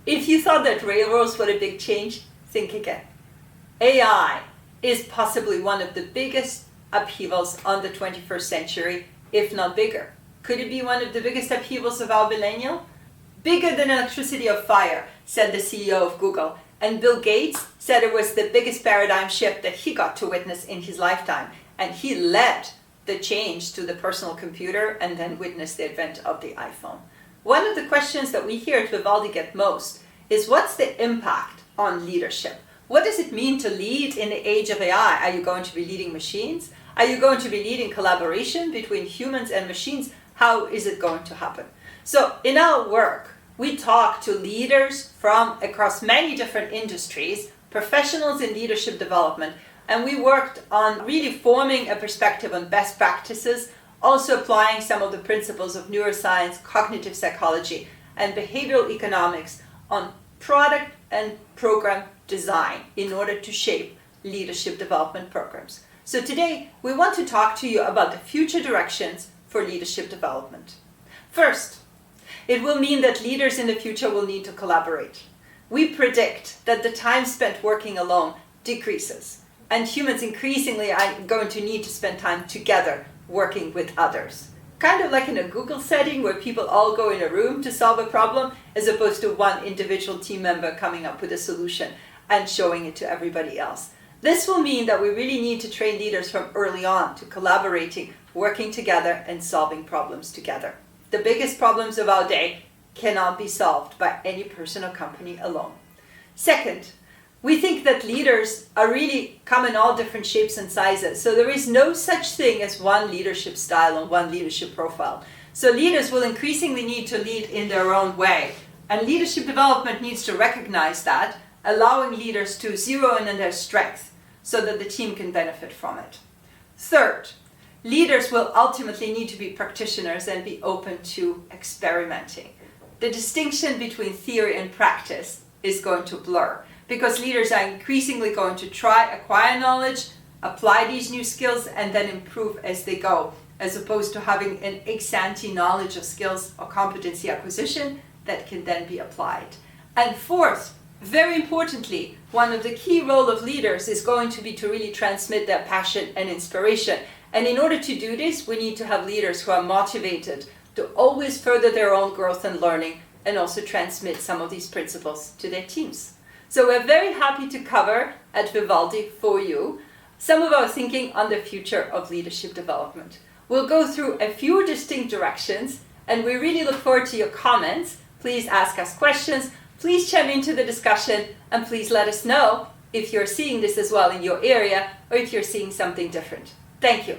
If you thought that railroads were a big change, think again. AI is possibly one of the biggest upheavals on the 21st century, if not bigger. Could it be one of the biggest upheavals of our millennium? Bigger than electricity or fire, said the CEO of Google. And Bill Gates said it was the biggest paradigm shift that he got to witness in his lifetime. And he led the change to the personal computer and then witnessed the advent of the iPhone. One of the questions that we here at Vivaldi get most is, what's the impact on leadership? What does it mean to lead in the age of AI? Are you going to be leading machines? Are you going to be leading collaboration between humans and machines? How is it going to happen? So in our work, we talk to leaders from across many different industries, professionals in leadership development, and we worked on really forming a perspective on best practices, also applying some of the principles of neuroscience, cognitive psychology, and behavioral economics on product and program design in order to shape leadership development programs. So today, we want to talk to you about the future directions for leadership development. First, it will mean that leaders in the future will need to collaborate. We predict that the time spent working alone decreases, and humans increasingly are going to need to spend time together working with others. Kind of like in a Google setting where people all go in a room to solve a problem, as opposed to one individual team member coming up with a solution and showing it to everybody else. This will mean that we really need to train leaders from early on to collaborating, working together, and solving problems together. The biggest problems of our day cannot be solved by any person or company alone. Second, we think that leaders are really come in all different shapes and sizes. So there is no such thing as one leadership style and one leadership profile. So leaders will increasingly need to lead in their own way. And leadership development needs to recognize that, allowing leaders to zero in on their strengths so that the team can benefit from it. Third, leaders will ultimately need to be practitioners and be open to experimenting. The distinction between theory and practice is going to blur because leaders are increasingly going to try, acquire knowledge, apply these new skills, and then improve as they go, as opposed to having an ex-ante knowledge of skills or competency acquisition that can then be applied. And fourth, very importantly, one of the key roles of leaders is going to be to really transmit their passion and inspiration. And in order to do this, we need to have leaders who are motivated to always further their own growth and learning and also transmit some of these principles to their teams. So we're very happy to cover at Vivaldi for you some of our thinking on the future of leadership development. We'll go through a few distinct directions, and we really look forward to your comments. Please ask us questions, please chime into the discussion, and please let us know if you're seeing this as well in your area or if you're seeing something different. Thank you.